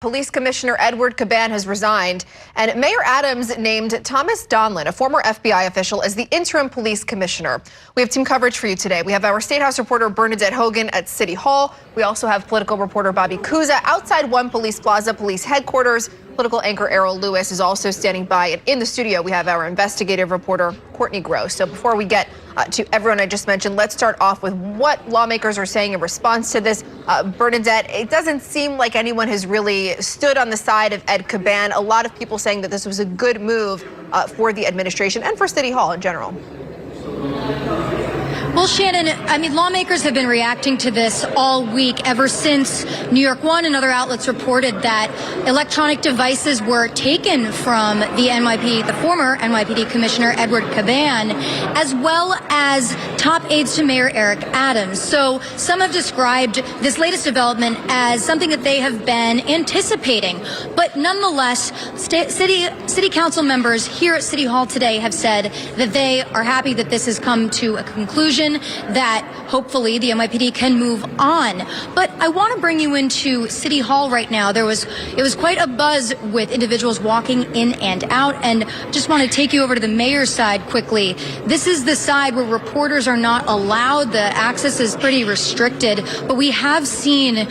Police Commissioner Edward Caban has resigned, and Mayor Adams named Thomas Donlan, a former FBI official, as the interim police commissioner. We have team coverage for you today. We have our State House reporter Bernadette Hogan at City Hall. We also have political reporter Bobby Kuza outside One Police Plaza Police Headquarters. Political anchor Errol Lewis is also standing by, and in the studio we have our investigative reporter Courtney Gross. So before we get to everyone I just mentioned, let's start off with what lawmakers are saying in response to this. Bernadette, it doesn't seem like anyone has really stood on the side of Ed Caban. A lot of people saying that this was a good move for the administration and for City Hall in general. Well, Shannon, I mean, lawmakers have been reacting to this all week ever since New York One and other outlets reported that electronic devices were taken from the former NYPD Commissioner Edward Caban, as well as top aides to Mayor Eric Adams. So some have described this latest development as something that they have been anticipating. But nonetheless, city council members here at City Hall today have said that they are happy that this has come to a conclusion, that hopefully the NYPD can move on. But I want to bring you into City Hall right now. It was quite a buzz with individuals walking in and out, and just want to take you over to the mayor's side quickly. This is the side where reporters are not allowed. The access is pretty restricted, but we have seen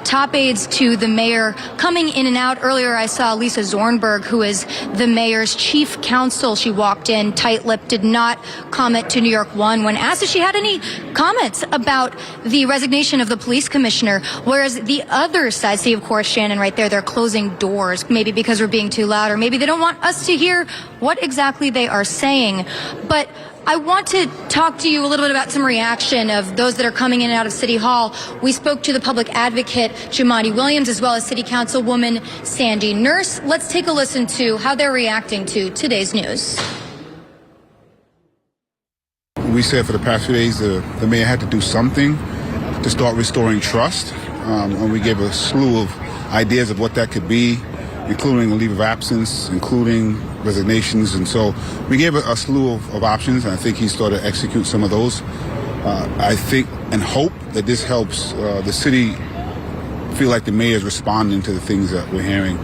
top aides to the mayor coming in and out. Earlier I saw Lisa Zornberg, who is the mayor's chief counsel. She walked in tight-lipped, did not comment to New York One when asked if she had any comments about the resignation of the police commissioner, whereas the other side, see, of course, Shannon, right there, they're closing doors, maybe because we're being too loud, or maybe they don't want us to hear what exactly they are saying. But I want to talk to you a little bit about some reaction of those that are coming in and out of City Hall. We spoke to the public advocate, Jumaane Williams, as well as City Councilwoman Sandy Nurse. Let's take a listen to how they're reacting to today's news. We said for the past few days the mayor had to do something to start restoring trust, and we gave a slew of ideas of what that could be, including a leave of absence, including resignations, and so we gave a slew of options, and I think he started to execute some of those. I think and hope that this helps the city feel like the mayor is responding to the things that we're hearing.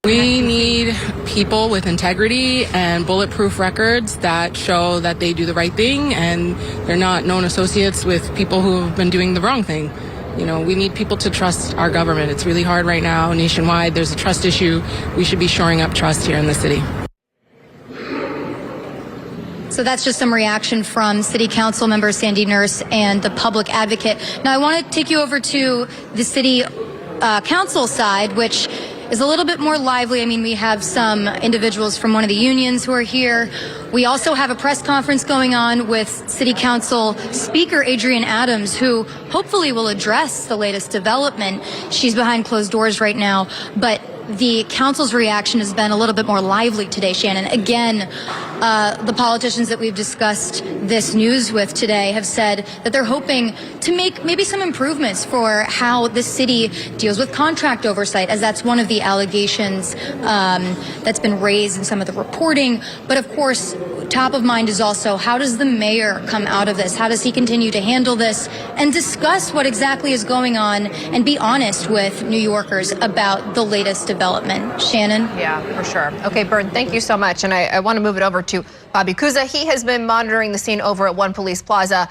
We need people with integrity and bulletproof records that show that they do the right thing and they're not known associates with people who have been doing the wrong thing. You know, we need people to trust our government. It's really hard right now nationwide. There's a trust issue. We should be shoring up trust here in the city. So that's just some reaction from City Council member Sandy Nurse and the public advocate. Now I want to take you over to the City Council side, which is a little bit more lively. I mean, we have some individuals from one of the unions who are here. We also have a press conference going on with City Council Speaker Adrienne Adams, who hopefully will address the latest development. She's behind closed doors right now, but the council's reaction has been a little bit more lively today, Shannon. Again, the politicians that we've discussed this news with today have said that they're hoping to make maybe some improvements for how the city deals with contract oversight, as that's one of the allegations that's been raised in some of the reporting. But of course, top of mind is also, how does the mayor come out of this? How does he continue to handle this and discuss what exactly is going on and be honest with New Yorkers about the latest development? Shannon? Yeah, for sure. Okay, Bern, thank you so much. And I want to move it over to Bobby Kuza. He has been monitoring the scene over at One Police Plaza.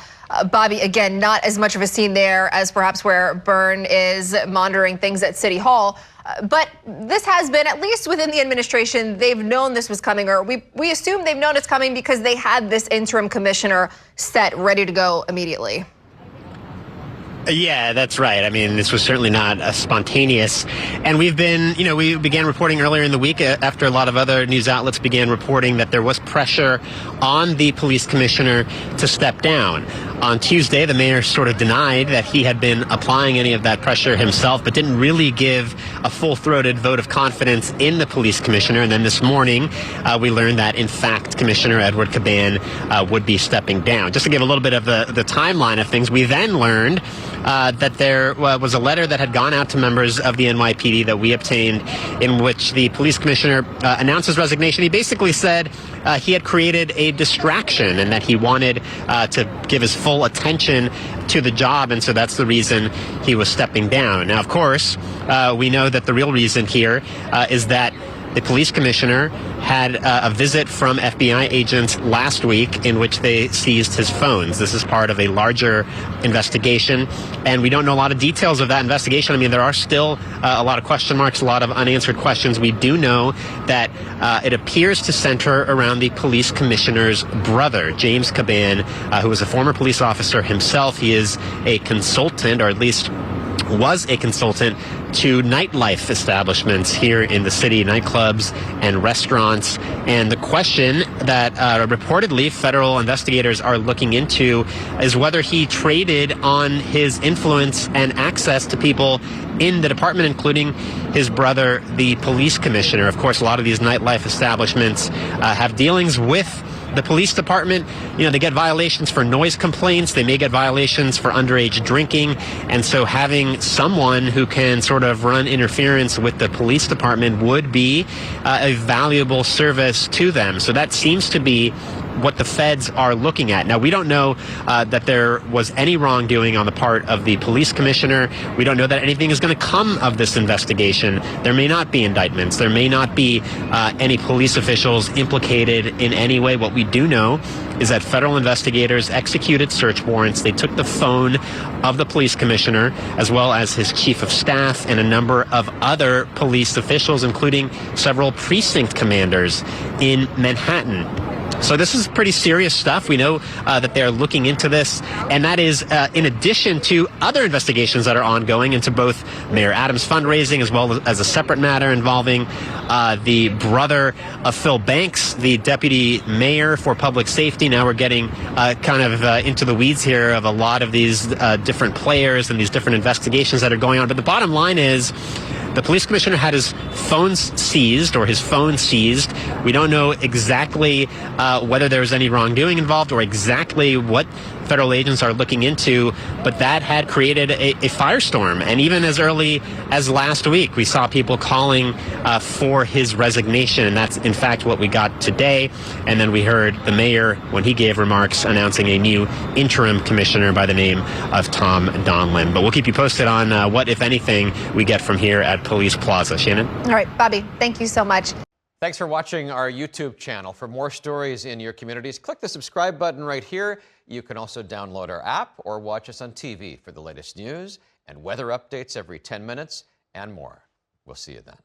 Bobby, again, not as much of a scene there as perhaps where Bern is monitoring things at City Hall. But this has been, at least within the administration, they've known this was coming, or we assume they've known it's coming because they had this interim commissioner set, ready to go immediately. Yeah, that's right. I mean, this was certainly not a spontaneous. And we've been, we began reporting earlier in the week after a lot of other news outlets began reporting that there was pressure on the police commissioner to step down. On Tuesday, the mayor sort of denied that he had been applying any of that pressure himself, but didn't really give a full-throated vote of confidence in the police commissioner. And then this morning, we learned that, in fact, Commissioner Edward Caban would be stepping down. Just to give a little bit of the timeline of things, we then learned that there was a letter that had gone out to members of the NYPD that we obtained, in which the police commissioner announced his resignation. He basically said he had created a distraction and that he wanted to give his full attention to the job, and so that's the reason he was stepping down. Now, of course, we know that the real reason here is that the police commissioner had a visit from FBI agents last week in which they seized his phones. This is part of a larger investigation, and we don't know a lot of details of that investigation. I mean, there are still a lot of question marks, a lot of unanswered questions. We do know that it appears to center around the police commissioner's brother, James Caban, who was a former police officer himself. He is a consultant, or at least was a consultant, to nightlife establishments here in the city, nightclubs and restaurants. And the question that reportedly federal investigators are looking into is whether he traded on his influence and access to people in the department, including his brother, the police commissioner. Of course, a lot of these nightlife establishments have dealings with the police department. You know, they get violations for noise complaints. They may get violations for underage drinking. And so having someone who can sort of run interference with the police department would be a valuable service to them. So that seems to be what the feds are looking at. Now, we don't know that there was any wrongdoing on the part of the police commissioner. We don't know that anything is going to come of this investigation. There may not be indictments. There may not be any police officials implicated in any way. What we do know is that federal investigators executed search warrants. They took the phone of the police commissioner, as well as his chief of staff and a number of other police officials, including several precinct commanders in Manhattan. So this is pretty serious stuff. We know that they're looking into this, and that is in addition to other investigations that are ongoing into both Mayor Adams' fundraising, as well as a separate matter involving the brother of Phil Banks, the deputy mayor for public safety. Now we're getting kind of into the weeds here of a lot of these different players and these different investigations that are going on. But the bottom line is, the police commissioner had his phones seized, or his phone seized. We don't know exactly whether there was any wrongdoing involved or exactly what federal agents are looking into, but that had created a firestorm. And even as early as last week, we saw people calling for his resignation, and that's in fact what we got today. And then we heard the mayor, when he gave remarks, announcing a new interim commissioner by the name of Tom Donlin. But we'll keep you posted on what, if anything, we get from here at Police Plaza. Shannon? All right, Bobby, thank you so much. Thanks for watching our YouTube channel. For more stories in your communities, click the subscribe button right here. You can also download our app or watch us on TV for the latest news and weather updates every 10 minutes and more. We'll see you then.